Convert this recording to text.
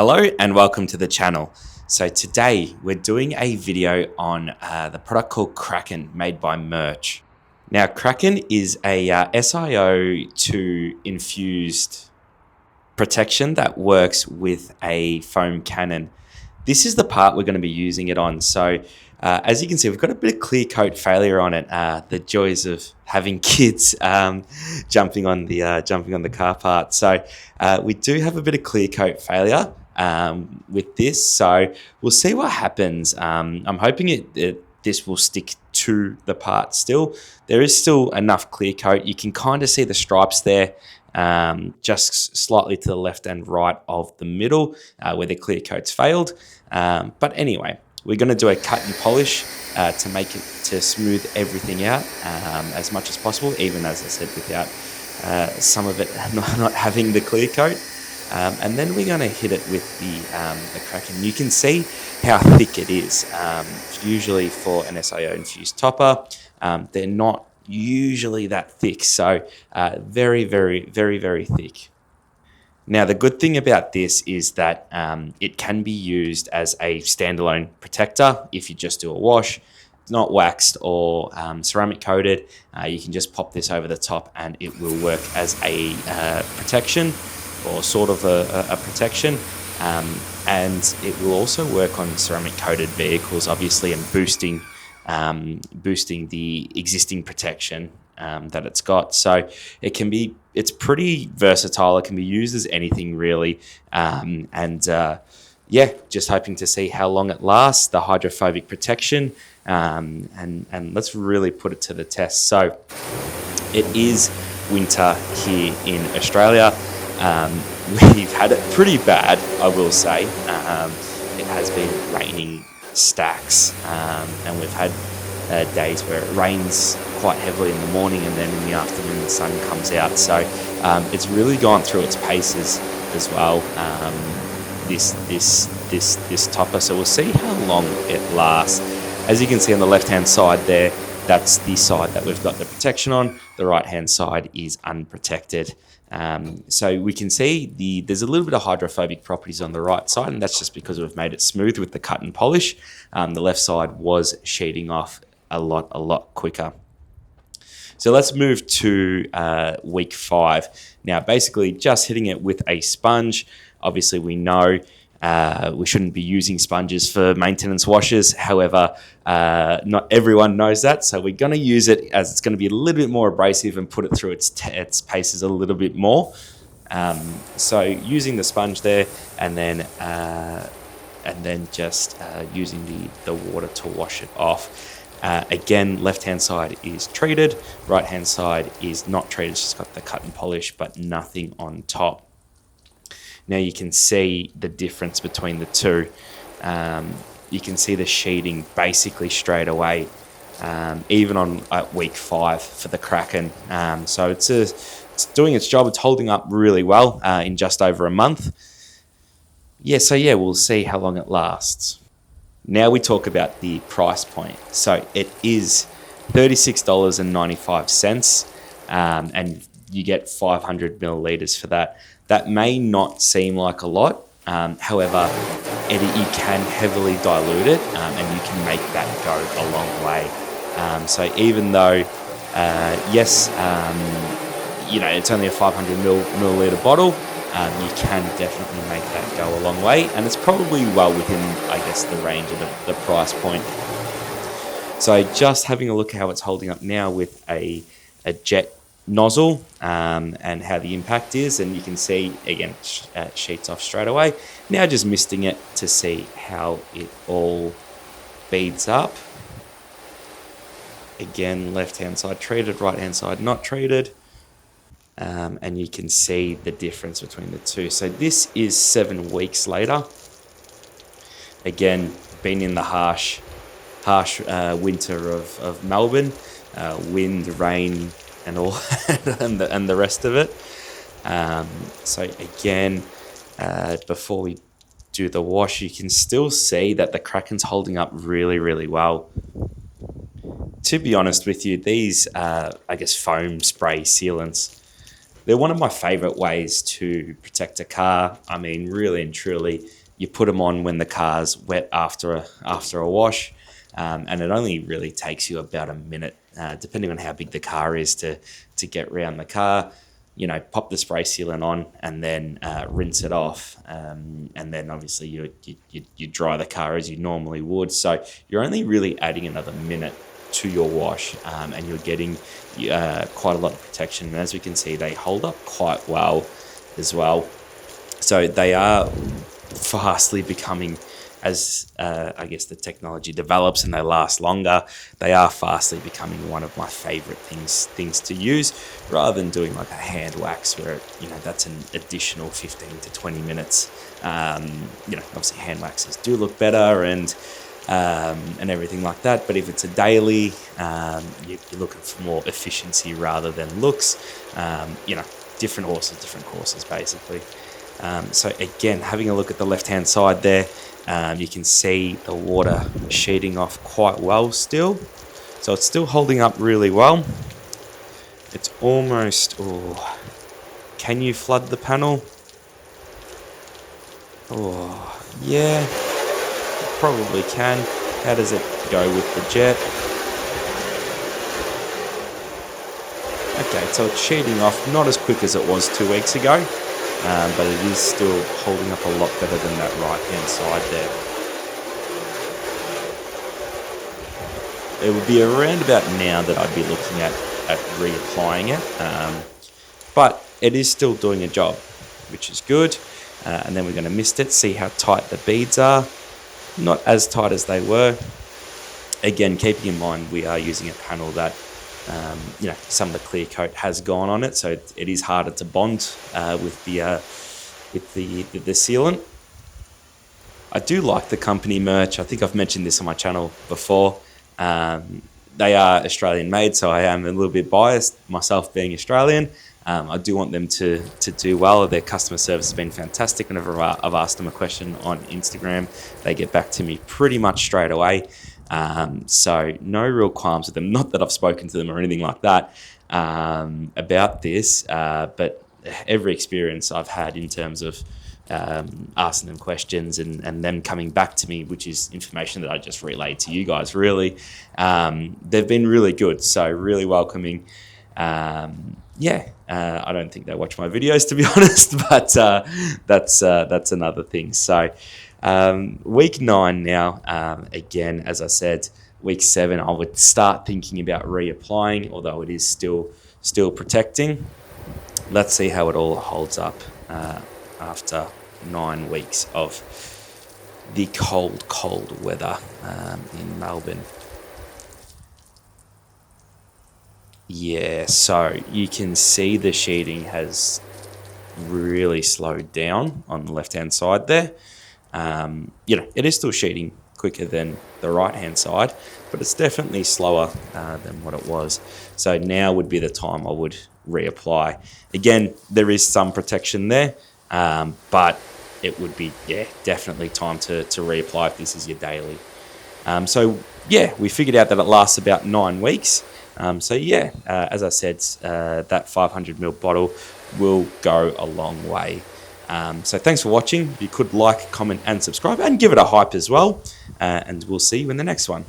Hello and welcome to the channel. So today we're doing a video on the product called Kraken made by Mirch. Now Kraken is a SiO2 infused protection that works with a foam cannon. This is the part we're going to be using it on. So as you can see, we've got a bit of clear coat failure on it. The joys of having kids jumping on the car part. So we do have a bit of clear coat failure with this. So we'll see what happens. I'm hoping this will stick to the part still. There is still enough clear coat. You can kind of see the stripes there. Just slightly to the left and right of the middle where the clear coat's failed. But anyway, we're going to do a cut and polish to smooth everything out as much as possible, even as I said, without some of it not having the clear coat. And then we're going to hit it with the Kraken. You can see how thick it is. Usually for an SiO infused topper, they're not usually that thick, so very, very, very, very thick. Now, the good thing about this is that it can be used as a standalone protector if you just do a wash. It's not waxed or ceramic coated. You can just pop this over the top and it will work as a protection or sort of a protection. And it will also work on ceramic coated vehicles, obviously, and boosting the existing protection that it's got. So it's pretty versatile. It can be used as anything really. Just hoping to see how long it lasts, the hydrophobic protection, and let's really put it to the test. So it is winter here in Australia. We've had it pretty bad, I will say. It has been raining stacks, and we've had days where it rains quite heavily in the morning, and then in the afternoon the sun comes out. So it's really gone through its paces as well. This topper. So we'll see how long it lasts. As you can see on the left-hand side there, that's the side that we've got the protection on. The right-hand side is unprotected. So we can see there's a little bit of hydrophobic properties on the right side, and that's just because we've made it smooth with the cut and polish. The left side was sheeting off a lot quicker. So let's move to week 5. Now, basically just hitting it with a sponge. Obviously, we know we shouldn't be using sponges for maintenance washes. However, not everyone knows that. So we're going to use it as it's going to be a little bit more abrasive and put it through its paces a little bit more. So using the sponge there, and then just using the water to wash it off. Again, left-hand side is treated, right-hand side is not treated. It's just got the cut and polish, but nothing on top. Now you can see the difference between the two. You can see the sheeting basically straight away, even on week 5 for the Kraken. So it's doing its job. It's holding up really well in just over a month. We'll see how long it lasts. Now we talk about the price point. So it is $36.95, and you get 500 milliliters for that. That may not seem like a lot. However, you can heavily dilute it, and you can make that go a long way. So even though, it's only a 500 milliliter bottle, you can definitely make that go a long way, and it's probably well within, I guess, the range of the price point. So just having a look at how it's holding up now with a jet nozzle, and how the impact is, and you can see again it sheets off straight away. Now just misting it to see how it all beads up. Again, left hand side treated, right hand side not treated. And you can see the difference between the two. So this is 7 weeks later. Again, been in the harsh winter of Melbourne, wind, rain, and all, and the rest of it. So again, before we do the wash, you can still see that the Kraken's holding up really, really well. To be honest with you, these foam spray sealants, they're one of my favorite ways to protect a car. I mean, really and truly, you put them on when the car's wet after a wash, and it only really takes you about a minute, depending on how big the car is, to get around the car. You know, pop the spray sealant on and then rinse it off, and then obviously you dry the car as you normally would. So you're only really adding another minute to your wash, and you're getting quite a lot of protection. And as we can see, they hold up quite well as well. So they are fastly becoming, as I guess the technology develops and they last longer, they are fastly becoming one of my favorite things to use, rather than doing like a hand wax where, you know, that's an additional 15 to 20 minutes. You know, obviously hand waxes do look better and everything like that, but if it's a daily, you're looking for more efficiency rather than looks. You know, different horses basically. So again, having a look at the left-hand side there, you can see the water sheeting off quite well still. So it's still holding up really well. It's almost, can you flood the panel? Oh, yeah, probably can. How does it go with the jet? Okay, so it's sheeting off, not as quick as it was 2 weeks ago. But it is still holding up a lot better than that right-hand side there. It would be around about now that I'd be looking at reapplying it. But it is still doing a job, which is good. And then we're going to mist it, see how tight the beads are. Not as tight as they were. Again, keeping in mind we are using a panel that you know, some of the clear coat has gone on it, so it is harder to bond with the sealant. I do like the company Mirch. I think I've mentioned this on my channel before. They are Australian made, so I am a little bit biased, myself being Australian. I do want them to do well. Their customer service has been fantastic. Whenever I've asked them a question on Instagram, they get back to me pretty much straight away. So no real qualms with them. Not that I've spoken to them or anything like that about this, but every experience I've had in terms of asking them questions and them coming back to me, which is information that I just relayed to you guys, really, they've been really good. So really welcoming. I don't think they watch my videos, to be honest, but that's another thing. So week 9 now, again, as I said, week 7, I would start thinking about reapplying, although it is still protecting. Let's see how it all holds up after 9 weeks of the cold weather in Melbourne. Yeah, so you can see the sheeting has really slowed down on the left-hand side there. It is still sheeting quicker than the right-hand side, but it's definitely slower than what it was. So now would be the time I would reapply. Again, there is some protection there, but it would be, definitely time to reapply if this is your daily. We figured out that it lasts about 9 weeks. As I said, that 500ml bottle will go a long way. So thanks for watching. If you could like, comment and subscribe and give it a hype as well. And we'll see you in the next one.